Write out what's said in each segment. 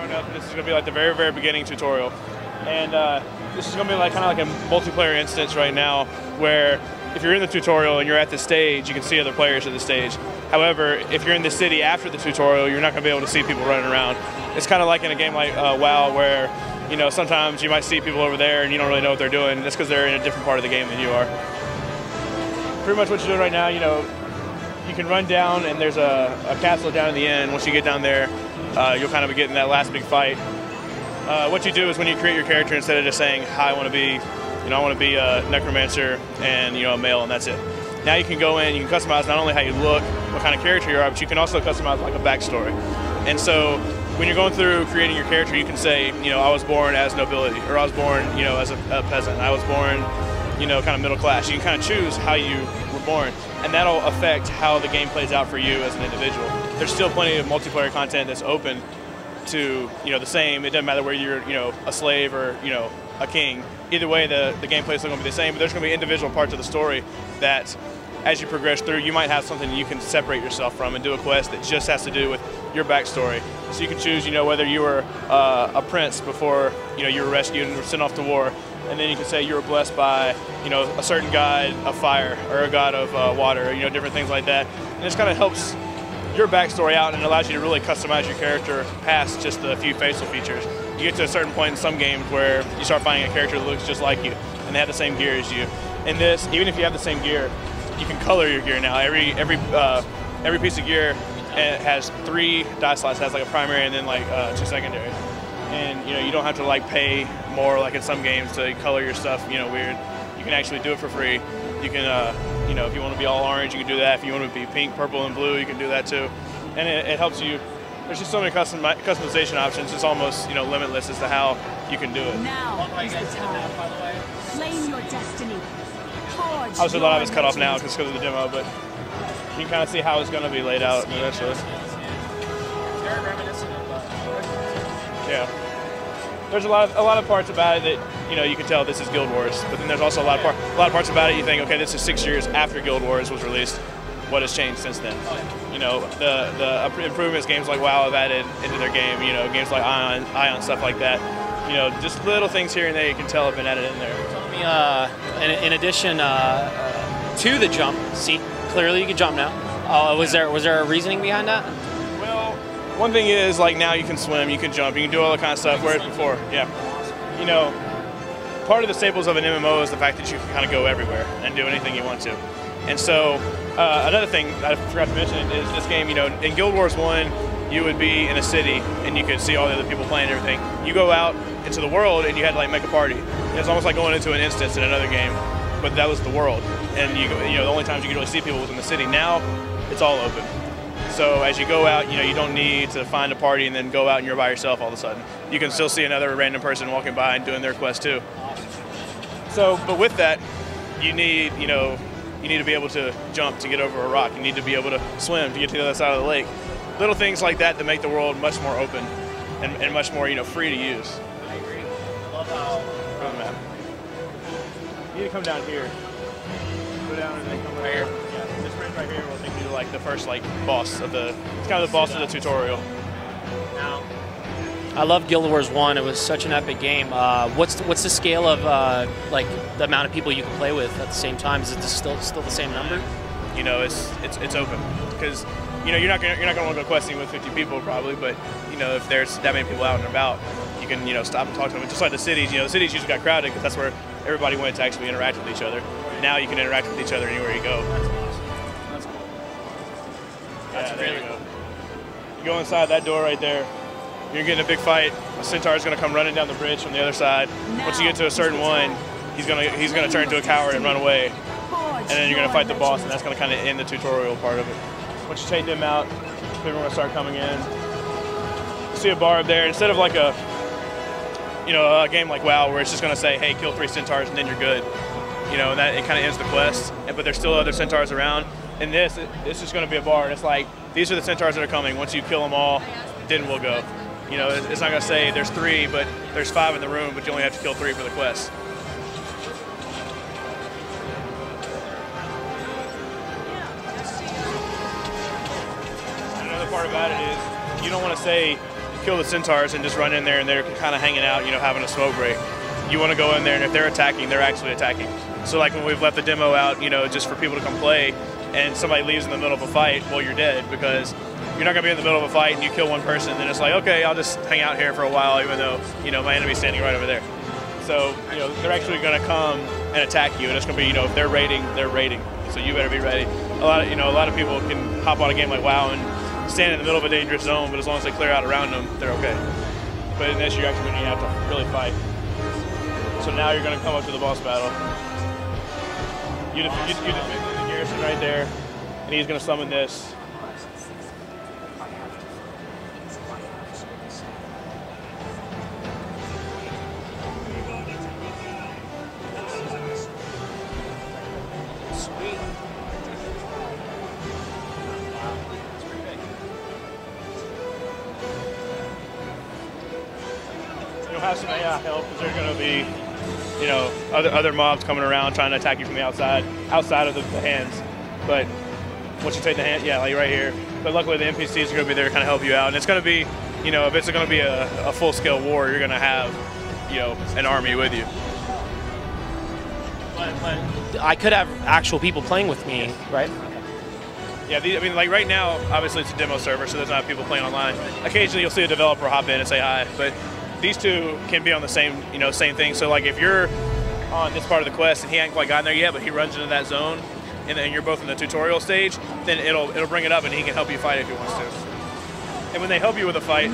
showing up. This is going to be like the very, very beginning tutorial. And this is going to be like kind of like a multiplayer instance right now where if you're in the tutorial and you're at the stage, you can see other players at the stage. However, if you're in the city after the tutorial, you're not going to be able to see people running around. It's kind of like in a game like WoW where, you know, sometimes you might see people over there and you don't really know what they're doing. That's because they're in a different part of the game than you are. Pretty much what you're doing right now, you know, you can run down and there's a castle down in the end. Once you get down there, you'll kind of be getting that last big fight. What you do is when you create your character, instead of just saying, hi, I want to be, you know, I want to be a necromancer and, you know, a male, and that's it. Now you can go in, you can customize not only how you look, what kind of character you are, but you can also customize like a backstory. And so when you're going through creating your character, you can say, you know, I was born as nobility, or I was born, you know, as a peasant. I was born, you know, kind of middle class. You can kind of choose how you were born, and that'll affect how the game plays out for you as an individual. There's still plenty of multiplayer content that's open to, you know, the same. It doesn't matter whether you're, you know, a slave or, you know, a king. Either way, the gameplay is still going to be the same, but there's going to be individual parts of the story that, as you progress through, you might have something you can separate yourself from and do a quest that just has to do with your backstory. So you can choose, you know, whether you were a prince before, you know, you were rescued and were sent off to war, and then you can say you were blessed by, you know, a certain god of fire or a god of water, you know, different things like that. And this kind of helps your backstory out and allows you to really customize your character past just the few facial features. You get to a certain point in some games where you start finding a character that looks just like you and they have the same gear as you. In this, even if you have the same gear, you can color your gear now. Every piece of gear has 3 die slots. It has like a primary and then like 2 secondary. And you know, you don't have to like pay more like in some games to color your stuff, you know, weird. You can actually do it for free. You can, you know, if you want to be all orange, you can do that. If you want to be pink, purple, and blue, you can do that too. And it helps you. There's just so many customization options. It's almost, you know, limitless as to how you can do it. Now is the time. Claim your destiny. Obviously, a lot of it's cut off now because of the demo, but you can kind of see how it's going to be laid out eventually. Very reminiscent of yeah. There's a lot of parts about it that, you know, you can tell this is Guild Wars, but then there's also a lot of parts about it you think, okay, this is 6 years after Guild Wars was released. What has changed since then? You know, the improvements games like WoW have added into their game. You know, games like Ion, stuff like that. You know, just little things here and there you can tell have been added in there. Tell me, in addition to the jump, see, clearly you can jump now. Was there a reasoning behind that? Well, one thing is, like, now you can swim, you can jump, you can do all that kind of stuff, whereas before, yeah. You know, part of the staples of an MMO is the fact that you can kind of go everywhere and do anything you want to. And so, another thing I forgot to mention is this game, you know, in Guild Wars 1, you would be in a city and you could see all the other people playing and everything. You go out into the world and you had to like make a party. It's almost like going into an instance in another game, but that was the world. And you know, the only times you could really see people was in the city. Now, it's all open. So as you go out, you know, you don't need to find a party and then go out and you're by yourself all of a sudden. You can still see another random person walking by and doing their quest too. So, but with that, you need, you know, you need to be able to jump to get over a rock. You need to be able to swim to get to the other side of the lake. Little things like that that make the world much more open and much more, you know, free to use. I agree. I love how. On the map. You need to come down here. Go down and then come right here. Yeah, this bridge right here will take you to like the first like boss of the. It's kind of the boss of the tutorial. Now, I love Guild Wars 1. It was such an epic game. What's the scale of like the amount of people you can play with at the same time? Is it still the same number? You know, it's open because, you know, you're not gonna want to go questing with 50 people probably, but you know, if there's that many people out and about, you can, you know, stop and talk to them. Just like the cities, you know, the cities usually got crowded because that's where everybody wanted to actually interact with each other. Now you can interact with each other anywhere you go. That's awesome. That's cool. Yeah, there you go. You go inside that door right there. You're getting a big fight. A centaur is going to come running down the bridge from the other side. Once you get to a certain one, he's gonna turn into a coward and run away. And then you're going to fight the boss, and that's going to kind of end the tutorial part of it. Once you take them out, people are going to start coming in. You see a bar up there. Instead of like a game like WoW where it's just going to say, hey, kill 3 centaurs and then you're good. You know, and that it kind of ends the quest. But there's still other centaurs around. In this, it's just going to be a bar. And it's like, these are the centaurs that are coming. Once you kill them all, then we'll go. You know, it's not going to say there's 3, but there's 5 in the room, but you only have to kill 3 for the quest. And another part about it is you don't want to say kill the centaurs and just run in there and they're kind of hanging out, you know, having a smoke break. You want to go in there, and if they're attacking, they're actually attacking. So like when we've left the demo out, you know, just for people to come play, and somebody leaves in the middle of a fight, well, you're dead, because you're not going to be in the middle of a fight and you kill one person, then it's like, okay, I'll just hang out here for a while, even though, you know, my enemy's standing right over there. So, you know, they're actually going to come and attack you, and it's going to be, you know, if they're raiding, they're raiding. So you better be ready. A lot of people can hop on a game like WoW and stand in the middle of a dangerous zone, but as long as they clear out around them, they're okay. But in this, you're actually going to have to really fight. So now you're going to come up to the boss battle. You defeat the garrison right there, and he's going to summon this. Sweet. You'll have some AI help, because they're going to be, you know, other mobs coming around trying to attack you from the outside of the hands. But once you take the hand, yeah, like right here. But luckily the NPCs are going to be there to kind of help you out. And it's going to be, you know, if it's going to be a full-scale war, you're going to have, you know, an army with you. But I could have actual people playing with me, right? Yeah, I mean, like right now, obviously it's a demo server, so there's not people playing online. Occasionally you'll see a developer hop in and say hi, but these two can be on the same, you know, same thing. So like if you're on this part of the quest and he hasn't quite gotten there yet, but he runs into that zone, and then you're both in the tutorial stage, then it'll bring it up and he can help you fight if he wants to. And when they help you with a fight,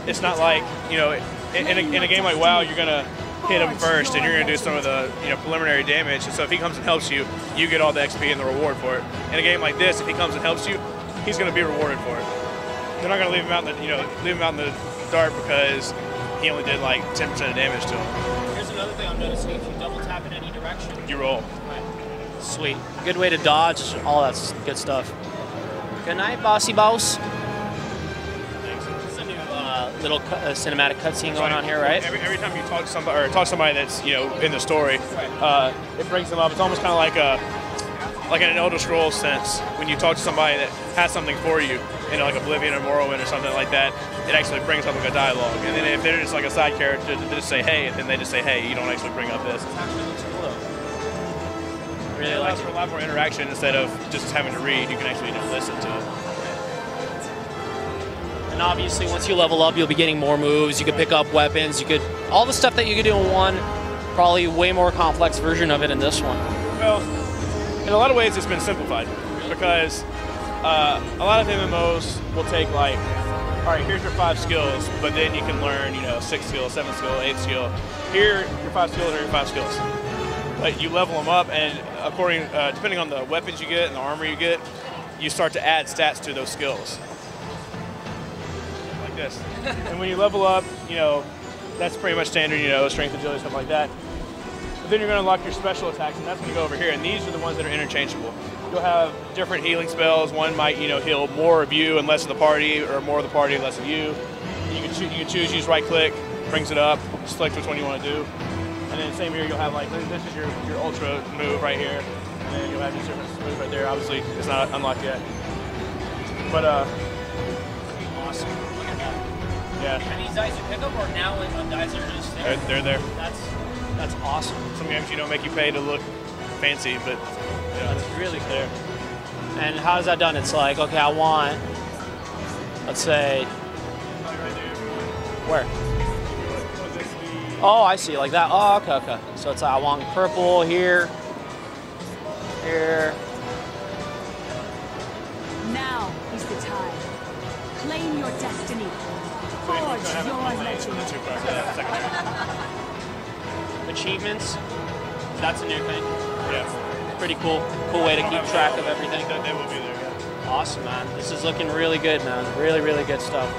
it's not like, you know, in a game like WoW, you're gonna hit him first and you're gonna do some of the, you know, preliminary damage. And so if he comes and helps you, you get all the XP and the reward for it. In a game like this, if he comes and helps you, he's gonna be rewarded for it. They're not gonna leave him out in the, you know, leave him out in the dark because he only did like 10% of damage to him. Here's another thing I'm noticing: if you double tap in any direction, you roll. Right. Sweet. Good way to dodge. All that's good stuff. Good night, bossy boss. This is a new little cinematic cutscene going on here, right? Every time you talk to somebody that's, you know, in the story, it brings them up. It's almost kind of like in an Elder Scrolls sense, when you talk to somebody that has something for you, you know, like Oblivion or Morrowind or something like that, it actually brings up like a dialogue. And then if they're just like a side character, they just say hey, and then they just say hey, you don't actually bring up this. It actually looks cool though. Really it allows like for a lot more interaction instead of just having to read. You can actually, you know, listen to it. And obviously, once you level up, you'll be getting more moves. You could pick up weapons. You could all the stuff that you could do in one. Probably way more complex version of it in this one. Well, in a lot of ways, it's been simplified because a lot of MMOs will take like, all right, here's your 5 skills, but then you can learn, you know, 6 skill, 7 skill, 8 skill. Here, your 5 skills are your 5 skills. But you level them up, and depending on the weapons you get and the armor you get, you start to add stats to those skills. Like this. And when you level up, you know, that's pretty much standard, you know, strength, agility, stuff like that. But then you're going to unlock your special attacks, and that's going to go over here. And these are the ones that are interchangeable. You'll have different healing spells. One might, you know, heal more of you and less of the party, or more of the party and less of you. You can choose, use right click, brings it up, select which one you want to do. And then same here, you'll have like, this is your ultra move right here. And then you'll have these different moves right there. Obviously, it's not unlocked yet. But, Awesome. Look at that. Yeah. And these dice you pick up, or now dice are just there? They're there. That's awesome. Some games you don't make you pay to look fancy, but yeah, That's really cool. And how's that done? It's like, okay, I want, let's say, where? Oh, I see, like that. Oh, okay, okay. So it's like, I want purple here, here. Now is the time. Claim your destiny. Forge your legend. Achievements, that's a new thing. Yeah. Pretty cool. Cool way to keep track of everything. They will be there, yeah. Awesome, man. This is looking really good, man. Really, really good stuff.